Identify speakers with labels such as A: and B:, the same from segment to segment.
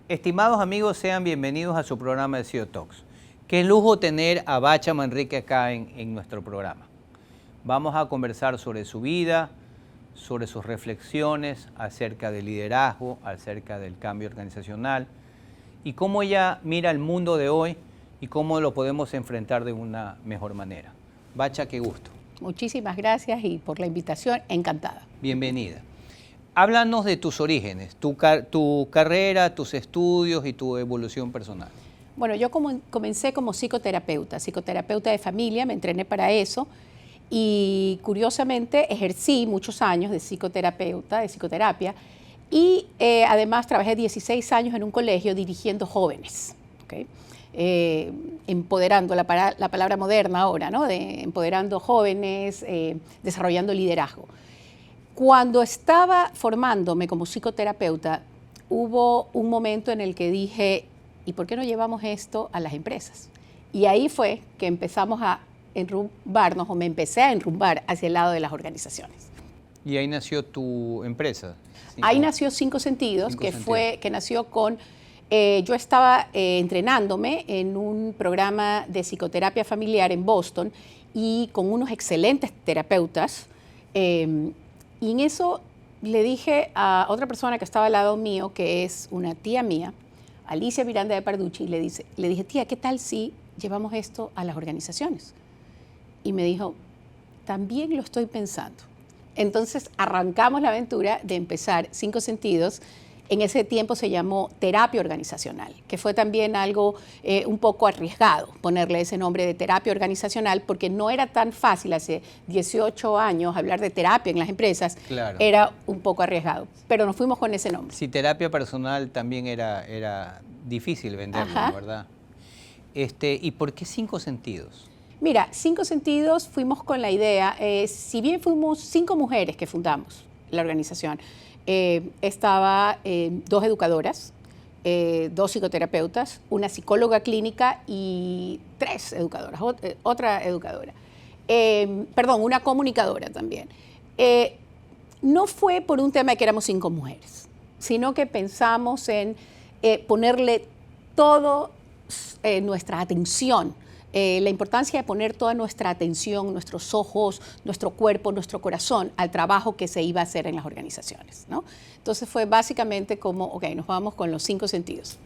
A: Estimados amigos, sean bienvenidos a su programa de CEO Talks. Qué lujo tener a Bacha Manrique acá en nuestro programa. Vamos a conversar sobre su vida, sobre sus reflexiones acerca del liderazgo, acerca del cambio organizacional y cómo ella mira el mundo de hoy y cómo lo podemos enfrentar de una mejor manera. Bacha, qué gusto.
B: Muchísimas gracias y por la invitación, encantada.
A: Bienvenida. Háblanos de tus orígenes, tu carrera, tus estudios y tu evolución personal.
B: Bueno, yo comencé como psicoterapeuta de familia, me entrené para eso y curiosamente ejercí muchos años de psicoterapia y además trabajé 16 años en un colegio dirigiendo jóvenes, ¿okay? Empoderando, la palabra moderna ahora, ¿no? Empoderando jóvenes, desarrollando liderazgo. Cuando estaba formándome como psicoterapeuta, hubo un momento en el que dije, ¿y por qué no llevamos esto a las empresas? Y ahí fue que empezamos a enrumbarnos, o me empecé a enrumbar hacia el lado de las organizaciones.
A: ¿Y ahí nació tu empresa?
B: Ahí nació Cinco Sentidos, que nació con... yo estaba entrenándome en un programa de psicoterapia familiar en Boston y con unos excelentes terapeutas. Y en eso le dije a otra persona que estaba al lado mío, que es una tía mía, Alicia Miranda de Parducci, y le dije, tía, ¿qué tal si llevamos esto a las organizaciones? Y me dijo, también lo estoy pensando. Entonces arrancamos la aventura de empezar Cinco Sentidos. En ese tiempo se llamó terapia organizacional, que fue también algo un poco arriesgado ponerle ese nombre de terapia organizacional, porque no era tan fácil hace 18 años hablar de terapia en las empresas. Claro. Era un poco arriesgado, pero nos fuimos con ese nombre.
A: Sí, terapia personal también era difícil venderlo, ¿no? ¿Verdad? ¿Y por qué Cinco Sentidos?
B: Mira, Cinco Sentidos fuimos con la idea, si bien fuimos 5 mujeres que fundamos la organización, estaba 2 educadoras, 2 psicoterapeutas, una psicóloga clínica y 3 educadoras, otra educadora. Perdón, una comunicadora también. No fue por un tema de que éramos 5 mujeres, sino que pensamos en ponerle toda nuestra atención, la importancia de poner toda nuestra atención, nuestros ojos, nuestro cuerpo, nuestro corazón al trabajo que se iba a hacer en las organizaciones, ¿no? Entonces fue básicamente como, ok, nos vamos con los 5 sentidos.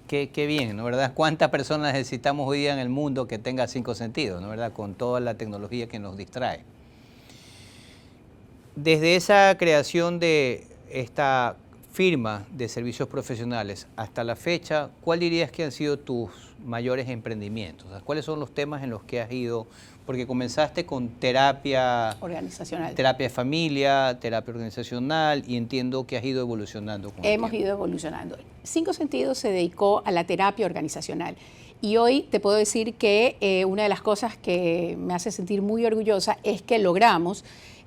A: Qué bien, ¿no? ¿Verdad? ¿Cuántas personas necesitamos hoy día en el mundo que tenga 5 sentidos, ¿no? ¿Verdad? Con toda la tecnología que nos distrae. Desde esa creación de esta firma de servicios profesionales hasta la fecha, ¿cuál dirías que han sido tus mayores emprendimientos? O sea, ¿cuáles son los temas en los que has ido? Porque comenzaste con terapia organizacional, terapia de familia, terapia organizacional, y entiendo que has ido evolucionando con
B: Hemos ido evolucionando. Cinco Sentidos se dedicó a la terapia organizacional. Y hoy te puedo decir que una de las cosas que me hace sentir muy orgullosa es que logramos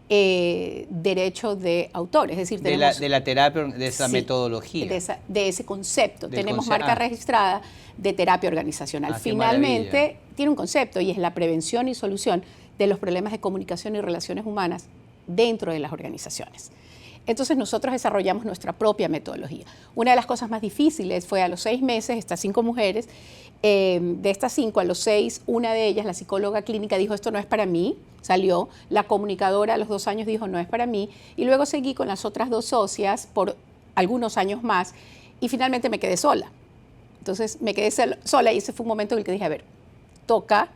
B: derecho de autor, es decir,
A: de la terapia, de esa metodología.
B: De ese concepto. Tenemos marca registrada de terapia organizacional. Finalmente, tiene un concepto y es la prevención y solución de los problemas de comunicación y relaciones humanas dentro de las organizaciones. Entonces nosotros desarrollamos nuestra propia metodología. Una de las cosas más difíciles fue a los 6 meses, estas 5 mujeres, de estas 5 a los 6, una de ellas, la psicóloga clínica, dijo esto no es para mí, salió, la comunicadora a los 2 años dijo no es para mí, y luego seguí con las otras 2 socias por algunos años más y finalmente me quedé sola. Entonces me quedé sola y ese fue un momento en el que dije, a ver, toca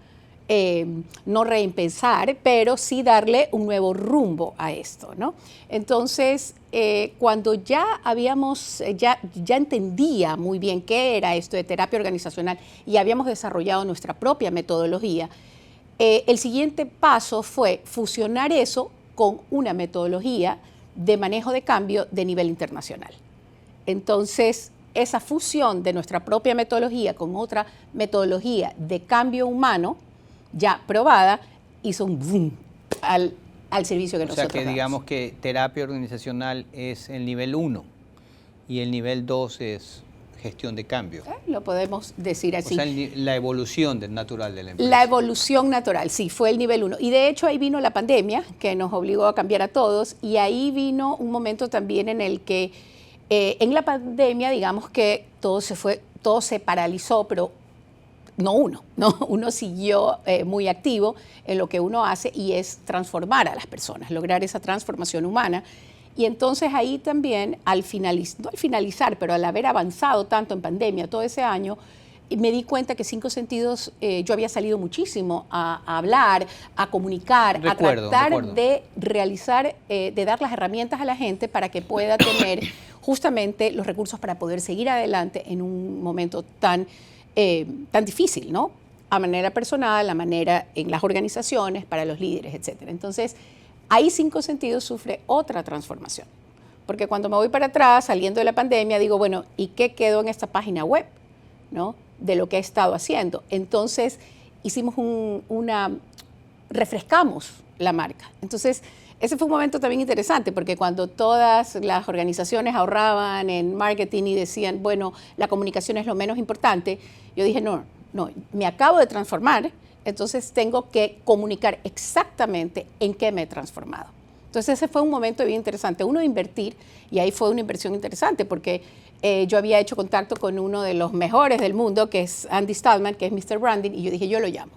B: no reempezar, pero sí darle un nuevo rumbo a esto, ¿no? Entonces, cuando ya entendía muy bien qué era esto de terapia organizacional y habíamos desarrollado nuestra propia metodología, el siguiente paso fue fusionar eso con una metodología de manejo de cambio de nivel internacional. Entonces, esa fusión de nuestra propia metodología con otra metodología de cambio humano ya probada, hizo un boom al servicio que nosotros damos.
A: O sea que digamos que terapia organizacional es el nivel 1 y el nivel 2 es gestión de cambio.
B: Lo podemos decir así.
A: O sea, la evolución natural de la empresa.
B: La evolución natural, sí, fue el nivel 1. Y de hecho ahí vino la pandemia, que nos obligó a cambiar a todos, y ahí vino un momento también en el que En la pandemia, digamos que todo se paralizó, pero no uno, ¿no? Uno siguió muy activo en lo que uno hace y es transformar a las personas, lograr esa transformación humana. Y entonces ahí también, no al finalizar, pero al haber avanzado tanto en pandemia todo ese año, me di cuenta que Cinco Sentidos, yo había salido muchísimo a hablar, a comunicar, a tratar de realizar, de dar las herramientas a la gente para que pueda tener justamente los recursos para poder seguir adelante en un momento tan difícil, ¿no? A manera personal, a manera en las organizaciones, para los líderes, etc. Entonces, ahí Cinco Sentidos sufre otra transformación. Porque cuando me voy para atrás, saliendo de la pandemia, digo, bueno, ¿y qué quedó en esta página web? ¿No? De lo que he estado haciendo. Entonces, hicimos refrescamos la marca. Entonces, ese fue un momento también interesante, porque cuando todas las organizaciones ahorraban en marketing y decían, bueno, la comunicación es lo menos importante, yo dije, no, me acabo de transformar, entonces tengo que comunicar exactamente en qué me he transformado. Entonces, ese fue un momento bien interesante. Uno, invertir, y ahí fue una inversión interesante, porque yo había hecho contacto con uno de los mejores del mundo, que es Andy Stallman, que es Mr. Branding, y yo dije, yo lo llamo.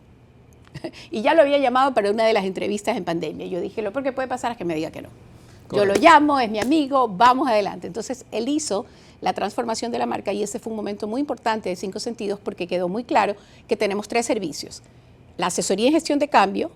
B: Y ya lo había llamado para una de las entrevistas en pandemia. Yo dije, lo peor que puede pasar es que me diga que no. Correcto. Yo lo llamo, es mi amigo, vamos adelante. Entonces, él hizo la transformación de la marca y ese fue un momento muy importante de Cinco Sentidos porque quedó muy claro que tenemos 3 servicios. La asesoría y gestión de cambio,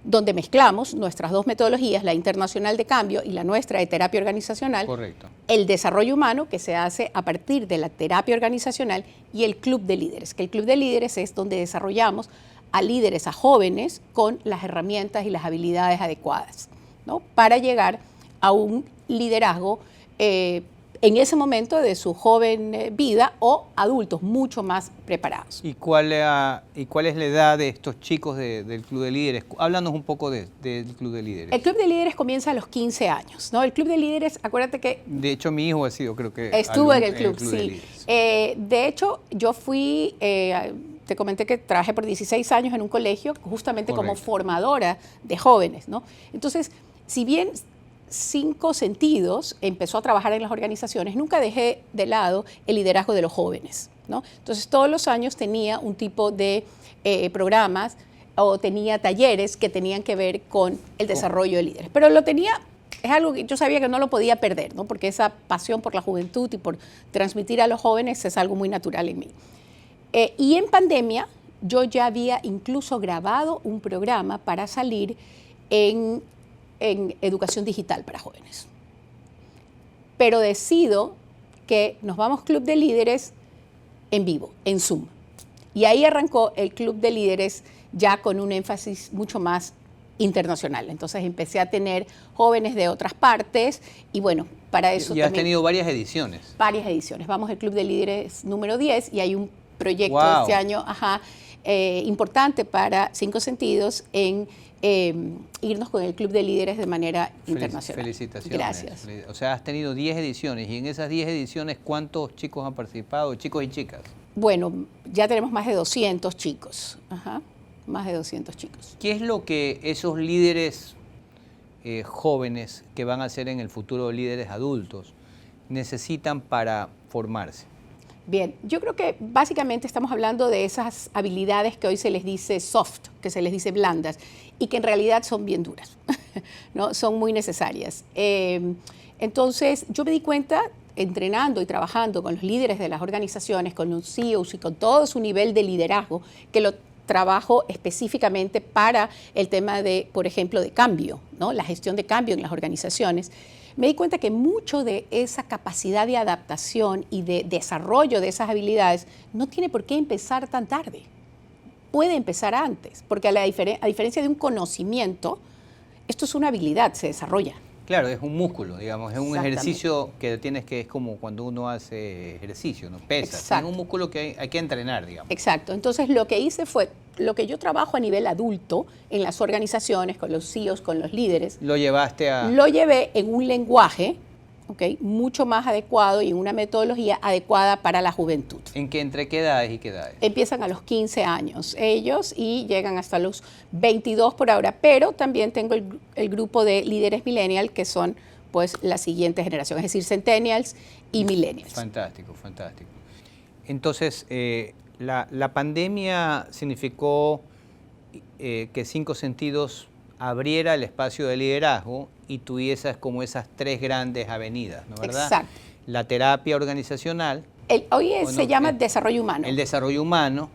B: donde mezclamos nuestras 2 metodologías, la internacional de cambio y la nuestra de terapia organizacional.
A: Correcto.
B: El desarrollo humano, que se hace a partir de la terapia organizacional, y el club de líderes, que el club de líderes es donde desarrollamos a líderes, a jóvenes, con las herramientas y las habilidades adecuadas, ¿no? Para llegar a un liderazgo en ese momento de su joven vida o adultos mucho más preparados.
A: ¿Y cuál es la edad de estos chicos del Club de Líderes? Háblanos un poco del Club de Líderes.
B: El Club de Líderes comienza a los 15 años, ¿no? El Club de Líderes, acuérdate que...
A: De hecho, mi hijo ha sido, creo que...
B: Estuvo en el club, sí. De hecho, yo fui... te comenté que trabajé por 16 años en un colegio, justamente como formadora de jóvenes, ¿no? Entonces, si bien Cinco Sentidos empezó a trabajar en las organizaciones, nunca dejé de lado el liderazgo de los jóvenes, ¿no? Entonces, todos los años tenía un tipo de programas o tenía talleres que tenían que ver con el desarrollo de líderes. Pero es algo que yo sabía que no lo podía perder, ¿no? Porque esa pasión por la juventud y por transmitir a los jóvenes es algo muy natural en mí. Y en pandemia yo ya había incluso grabado un programa para salir en educación digital para jóvenes. Pero decido que nos vamos Club de Líderes en vivo, en Zoom. Y ahí arrancó el Club de Líderes ya con un énfasis mucho más internacional. Entonces empecé a tener jóvenes de otras partes y bueno, para eso
A: también... Y has tenido varias ediciones.
B: Varias ediciones. Vamos al Club de Líderes número 10 y hay un proyecto este año importante para Cinco Sentidos en irnos con el Club de Líderes de manera internacional.
A: Felicitaciones.
B: Gracias.
A: O sea, has tenido 10 ediciones y en esas 10 ediciones, ¿cuántos chicos han participado, chicos y chicas?
B: Bueno, ya tenemos más de 200 chicos. Más de 200 chicos.
A: ¿Qué es lo que esos líderes jóvenes que van a ser en el futuro líderes adultos necesitan para formarse?
B: Bien, yo creo que básicamente estamos hablando de esas habilidades que hoy se les dice soft, que se les dice blandas, y que en realidad son bien duras, ¿no? Son muy necesarias. Entonces, yo me di cuenta, entrenando y trabajando con los líderes de las organizaciones, con los CEOs y con todo su nivel de liderazgo, que lo trabajo específicamente para el tema de, por ejemplo, de cambio, ¿no? La gestión de cambio en las organizaciones. Me di cuenta que mucho de esa capacidad de adaptación y de desarrollo de esas habilidades no tiene por qué empezar tan tarde. Puede empezar antes, porque a diferencia de un conocimiento, esto es una habilidad, se desarrolla.
A: Claro, es un músculo, digamos, es un ejercicio que es como cuando uno hace ejercicio, ¿no? Pesa, es un músculo que hay que entrenar, digamos.
B: Exacto, entonces lo que hice fue, lo que yo trabajo a nivel adulto en las organizaciones, con los CEOs, con los líderes.
A: Lo llevaste a...
B: Lo llevé en un lenguaje, mucho más adecuado y en una metodología adecuada para la juventud.
A: ¿Entre qué edades y qué edades?
B: Empiezan a los 15 años ellos y llegan hasta los 22 por ahora, pero también tengo el grupo de líderes millennial que son después la siguiente generación, es decir, centennials y millennials.
A: Fantástico, fantástico. Entonces, la pandemia significó que Cinco Sentidos abriera el espacio de liderazgo y tuviese como esas tres grandes avenidas, ¿no verdad?
B: Exacto.
A: La terapia organizacional.
B: Hoy se llama desarrollo humano.
A: El desarrollo humano,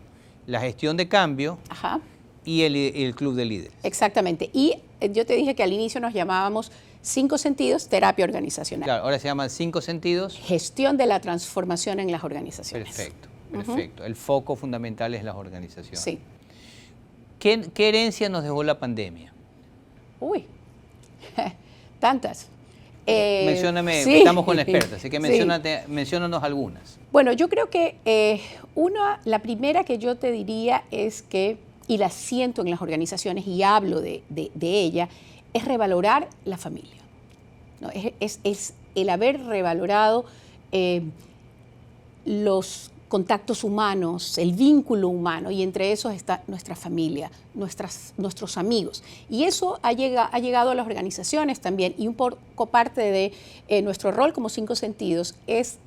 A: la gestión de cambio.
B: Ajá.
A: Y el club de líderes.
B: Exactamente. Y yo te dije que al inicio nos llamábamos Cinco Sentidos, terapia organizacional.
A: Claro, ahora se llaman Cinco Sentidos.
B: Gestión de la transformación en las organizaciones.
A: Perfecto, perfecto. El foco fundamental es las organizaciones.
B: Sí.
A: ¿Qué herencia nos dejó la pandemia?
B: Uy, tantas.
A: Mencióname,
B: sí.
A: Estamos con la experta, así que
B: Sí.
A: menciónanos algunas.
B: Bueno, yo creo que la primera que yo te diría es que, y la siento en las organizaciones y hablo de ella, es revalorar la familia, ¿no? Es el haber revalorado los contactos humanos, el vínculo humano, y entre esos está nuestra familia, nuestros amigos. Y eso ha llegado a las organizaciones también, y un poco parte de nuestro rol como Cinco Sentidos es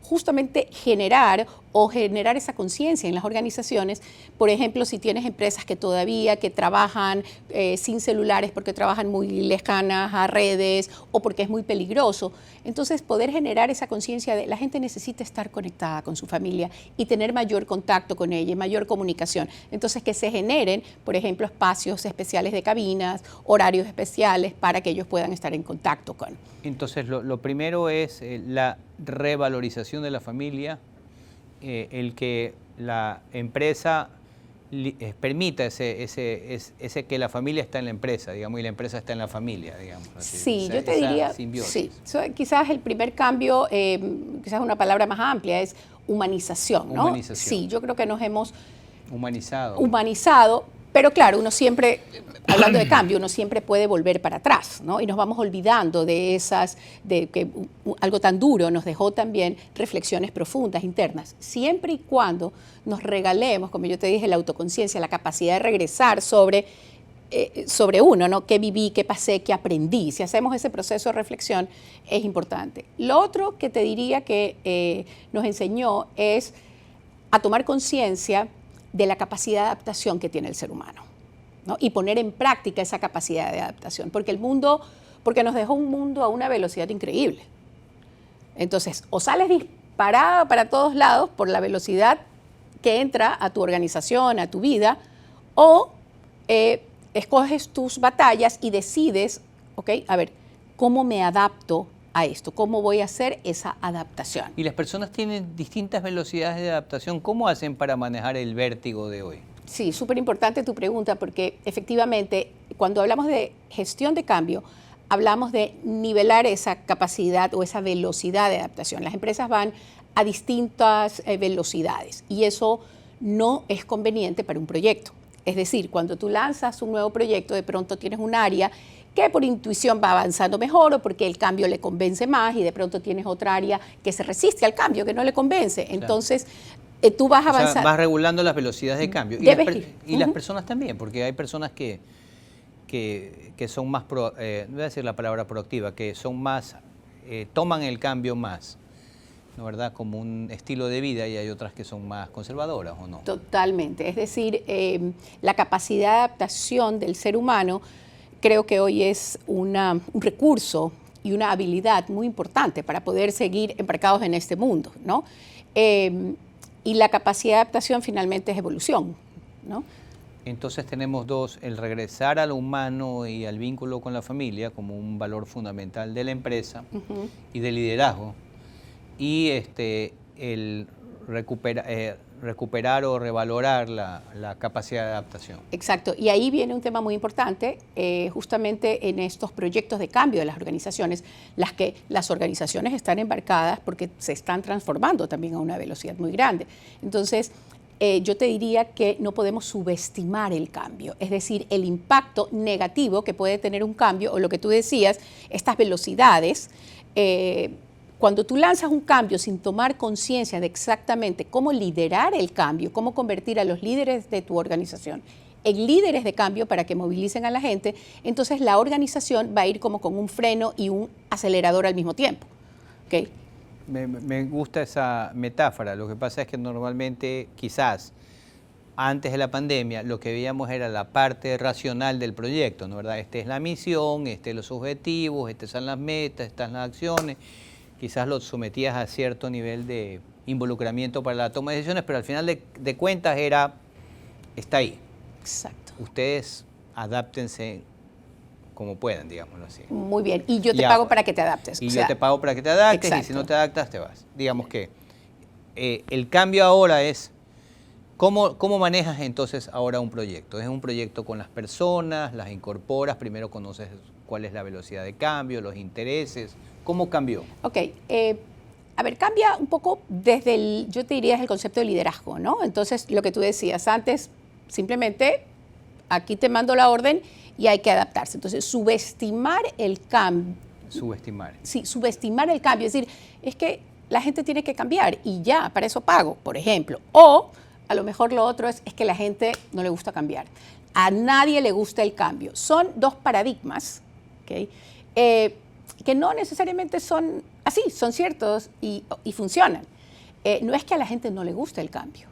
B: justamente generar esa conciencia en las organizaciones. Por ejemplo, si tienes empresas que trabajan sin celulares porque trabajan muy lejanas a redes o porque es muy peligroso, entonces poder generar esa conciencia de la gente necesita estar conectada con su familia y tener mayor contacto con ella, mayor comunicación. Entonces que se generen, por ejemplo, espacios especiales de cabinas, horarios especiales para que ellos puedan estar en contacto con.
A: Entonces lo primero es la revalorización de la familia, el que la empresa permita ese que la familia está en la empresa, digamos, y la empresa está en la familia, digamos. Así,
B: sí, yo te diría, sí, quizás el primer cambio, quizás una palabra más amplia, es humanización, ¿no?
A: Humanización.
B: Sí, yo creo que nos hemos
A: humanizado,
B: pero claro, uno siempre, hablando de cambio, uno siempre puede volver para atrás, ¿no? Y nos vamos olvidando de que algo tan duro nos dejó también reflexiones profundas, internas. Siempre y cuando nos regalemos, como yo te dije, la autoconciencia, la capacidad de regresar sobre uno, ¿no? ¿Qué viví, qué pasé, qué aprendí? Si hacemos ese proceso de reflexión, es importante. Lo otro que te diría que nos enseñó es a tomar conciencia de la capacidad de adaptación que tiene el ser humano, ¿no? Y poner en práctica esa capacidad de adaptación, porque nos dejó un mundo a una velocidad increíble. Entonces, o sales disparada para todos lados por la velocidad que entra a tu organización, a tu vida, o escoges tus batallas y decides, ok, a ver, ¿cómo me adapto a esto? ¿Cómo voy a hacer esa adaptación?
A: Y las personas tienen distintas velocidades de adaptación. ¿Cómo hacen para manejar el vértigo de hoy?
B: Sí, súper importante tu pregunta, porque efectivamente cuando hablamos de gestión de cambio, hablamos de nivelar esa capacidad o esa velocidad de adaptación. Las empresas van a distintas velocidades y eso no es conveniente para un proyecto. Es decir, cuando tú lanzas un nuevo proyecto, de pronto tienes un área que por intuición va avanzando mejor o porque el cambio le convence más, y de pronto tienes otra área que se resiste al cambio, que no le convence. Claro. Entonces, tú vas a avanzar.
A: O sea, vas regulando las velocidades de cambio. Y las personas también, porque hay personas que son más, no voy a decir la palabra proactiva, que son más, toman el cambio más, ¿no, verdad? Como un estilo de vida, y hay otras que son más conservadoras, ¿o no?
B: Totalmente. Es decir, la capacidad de adaptación del ser humano creo que hoy es un recurso y una habilidad muy importante para poder seguir embarcados en este mundo, ¿no? Y la capacidad de adaptación finalmente es evolución, ¿no?
A: Entonces tenemos dos: el regresar a lo humano y al vínculo con la familia como un valor fundamental de la empresa y del liderazgo, y el recuperar o revalorar la capacidad de adaptación.
B: Exacto, y ahí viene un tema muy importante, justamente en estos proyectos de cambio de las organizaciones, las organizaciones están embarcadas porque se están transformando también a una velocidad muy grande. Entonces, yo te diría que no podemos subestimar el cambio, es decir, el impacto negativo que puede tener un cambio, o lo que tú decías, estas velocidades. Cuando tú lanzas un cambio sin tomar conciencia de exactamente cómo liderar el cambio, cómo convertir a los líderes de tu organización en líderes de cambio para que movilicen a la gente, entonces la organización va a ir como con un freno y un acelerador al mismo tiempo. ¿Okay?
A: Me gusta esa metáfora. Lo que pasa es que normalmente, quizás, antes de la pandemia, lo que veíamos era la parte racional del proyecto, ¿no? ¿Verdad? Esta es la misión, los objetivos, estas son las metas, estas son las acciones. Quizás lo sometías a cierto nivel de involucramiento para la toma de decisiones, pero al final de cuentas está ahí.
B: Exacto.
A: Ustedes adáptense como puedan, digámoslo así.
B: Muy bien, y yo te pago para que te adaptes.
A: Y yo te pago para que te adaptes, exacto. Y si no te adaptas, te vas. Digamos que el cambio ahora es, ¿cómo manejas entonces ahora un proyecto? Es un proyecto con las personas, las incorporas, primero conoces cuál es la velocidad de cambio, los intereses, ¿cómo cambió?
B: Ok, a ver, cambia un poco desde yo te diría, es el concepto de liderazgo, ¿no? Entonces, lo que tú decías antes, simplemente, aquí te mando la orden y hay que adaptarse. Entonces, subestimar el cambio.
A: Subestimar.
B: Sí, subestimar el cambio. Es decir, es que la gente tiene que cambiar y ya, para eso pago, por ejemplo. O, a lo mejor lo otro es que la gente no le gusta cambiar. A nadie le gusta el cambio. Son dos paradigmas, ¿okay? Que no necesariamente son así, son ciertos y funcionan. No es que a la gente no le guste el cambio,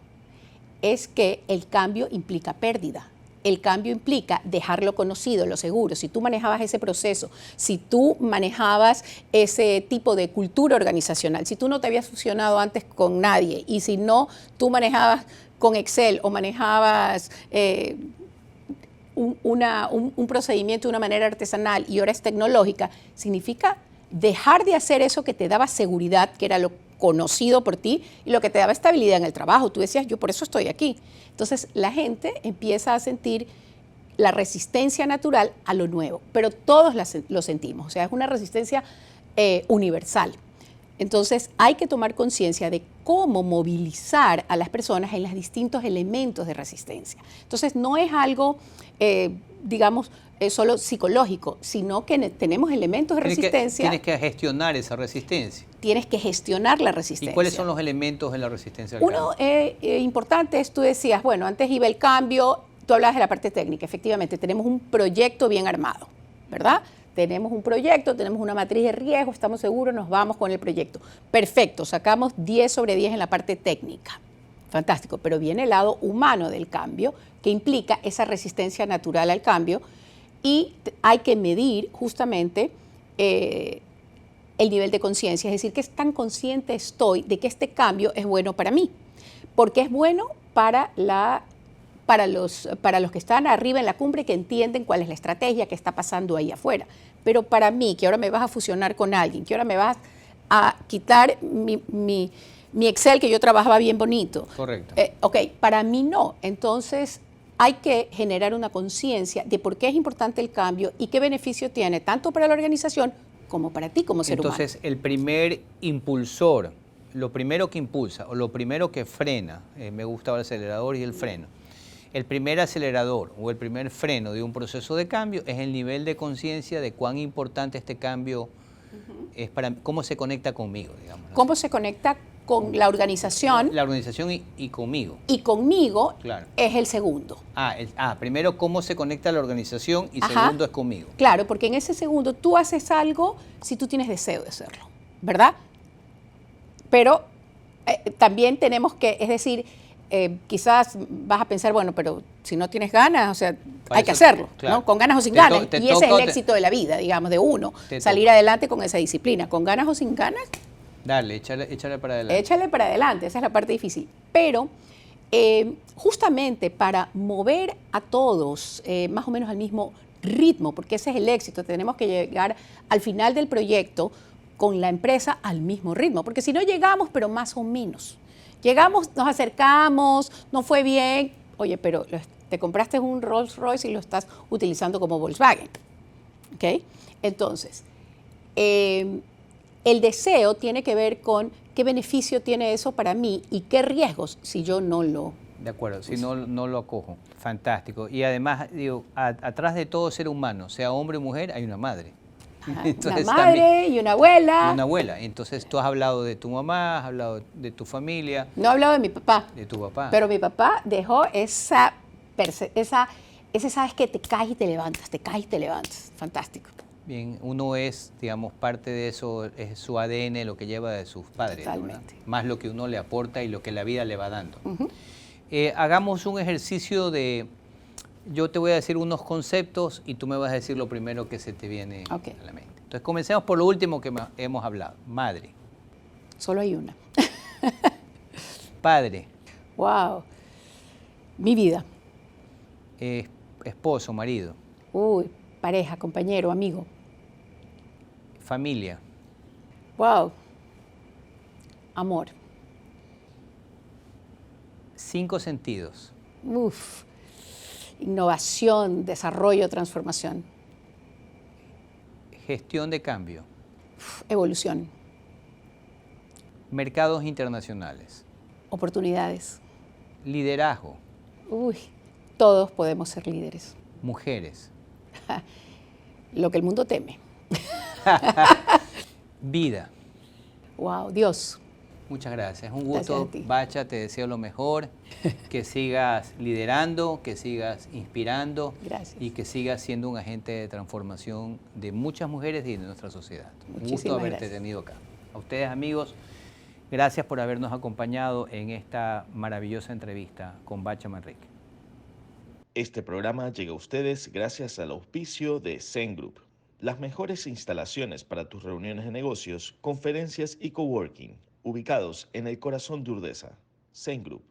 B: es que el cambio implica pérdida. El cambio implica dejar lo conocido, lo seguro. Si tú manejabas ese proceso, si tú manejabas ese tipo de cultura organizacional, si tú no te habías fusionado antes con nadie y si no, tú manejabas con Excel o manejabas un procedimiento de una manera artesanal y ahora es tecnológica, significa dejar de hacer eso que te daba seguridad, que era lo conocido por ti y lo que te daba estabilidad en el trabajo. Tú decías, yo por eso estoy aquí. Entonces, la gente empieza a sentir la resistencia natural a lo nuevo, pero todos lo sentimos. O sea, es una resistencia universal. Entonces, hay que tomar conciencia de cómo movilizar a las personas en los distintos elementos de resistencia. Entonces, no es algo, digamos, solo psicológico, sino que tenemos elementos de resistencia.
A: Tienes que gestionar esa resistencia.
B: Tienes que gestionar la resistencia.
A: ¿Y cuáles son los elementos de la resistencia al
B: cambio? Uno importante es, tú decías, bueno, antes iba el cambio, tú hablabas de la parte técnica. Efectivamente, tenemos un proyecto bien armado, ¿verdad? Tenemos un proyecto, tenemos una matriz de riesgo, estamos seguros, nos vamos con el proyecto. Perfecto, sacamos 10 sobre 10 en la parte técnica. Fantástico, pero viene el lado humano del cambio, que implica esa resistencia natural al cambio, y hay que medir justamente el nivel de conciencia, es decir, qué tan consciente estoy de que este cambio es bueno para mí, porque es bueno para los que están arriba en la cumbre, que entienden cuál es la estrategia que está pasando ahí afuera. Pero para mí, que ahora me vas a fusionar con alguien, que ahora me vas a quitar mi Excel que yo trabajaba bien bonito.
A: Correcto.
B: Ok, para mí no. Entonces, hay que generar una conciencia de por qué es importante el cambio y qué beneficio tiene tanto para la organización como para ti como ser humano.
A: Entonces, el primer impulsor, lo primero que impulsa o lo primero que frena, me gusta el acelerador y el freno, el primer acelerador o el primer freno de un proceso de cambio es el nivel de conciencia de cuán importante este cambio es para mí, cómo se conecta conmigo, digamos.
B: ¿Cómo se conecta con la organización?
A: La organización y conmigo.
B: Y conmigo,
A: claro,
B: es el segundo.
A: Primero cómo se conecta la organización y segundo es conmigo.
B: Claro, porque en ese segundo tú haces algo si tú tienes deseo de hacerlo, ¿verdad? Pero también tenemos que, es decir, quizás vas a pensar, bueno, pero si no tienes ganas, o sea, hay que hacerlo, claro, ¿no? Con ganas o sin ganas. Y ese es el éxito de la vida, digamos, de uno, salir adelante con esa disciplina. Con ganas o sin ganas.
A: Dale, échale para adelante.
B: Échale para adelante, esa es la parte difícil. Pero justamente para mover a todos más o menos al mismo ritmo, porque ese es el éxito, tenemos que llegar al final del proyecto con la empresa al mismo ritmo, porque si no llegamos, pero más o menos. Llegamos, nos acercamos, no fue bien, oye, pero te compraste un Rolls Royce y lo estás utilizando como Volkswagen, ¿ok? Entonces, el deseo tiene que ver con qué beneficio tiene eso para mí y qué riesgos si yo no lo...
A: De acuerdo, si no lo acojo. Fantástico. Y además, digo, atrás de todo ser humano, sea hombre o mujer, hay una madre.
B: Entonces, una madre también, y una abuela.
A: Y una abuela. Entonces tú has hablado de tu mamá, has hablado de tu familia.
B: No he hablado de mi papá.
A: De tu papá.
B: Pero mi papá dejó esa ese sabes que te caes y te levantas, te caes y te levantas. Fantástico.
A: Bien, uno es, digamos, parte de eso, es su ADN, lo que lleva de sus padres,
B: Totalmente.
A: ¿no? Más lo que uno le aporta y lo que la vida le va dando. Hagamos un ejercicio de, yo te voy a decir unos conceptos y tú me vas a decir lo primero que se te viene a la mente. Entonces, comencemos por lo último que hemos hablado. Madre.
B: Solo hay una.
A: Padre.
B: Wow. Mi vida.
A: Esposo, marido.
B: Uy, pareja, compañero, amigo.
A: Familia.
B: Wow. Amor.
A: 5 sentidos.
B: Uf. Innovación, desarrollo, transformación.
A: Gestión de cambio.
B: Evolución.
A: Mercados internacionales.
B: Oportunidades.
A: Liderazgo.
B: Uy, todos podemos ser líderes.
A: Mujeres.
B: Lo que el mundo teme.
A: Vida.
B: Wow, Dios.
A: Muchas gracias. Un gusto,
B: Gracias a ti.
A: Bacha, te deseo lo mejor, que sigas liderando, que sigas inspirando.
B: Gracias.
A: Y que sigas siendo un agente de transformación de muchas mujeres y de nuestra sociedad.
B: Muchísimas
A: Un gusto haberte
B: gracias.
A: tenido acá. A ustedes, amigos, gracias por habernos acompañado en esta maravillosa entrevista con Bacha Manrique.
C: Este programa llega a ustedes gracias al auspicio de Zen Group, las mejores instalaciones para tus reuniones de negocios, conferencias y coworking, ubicados en el corazón de Urdesa. Zen Group.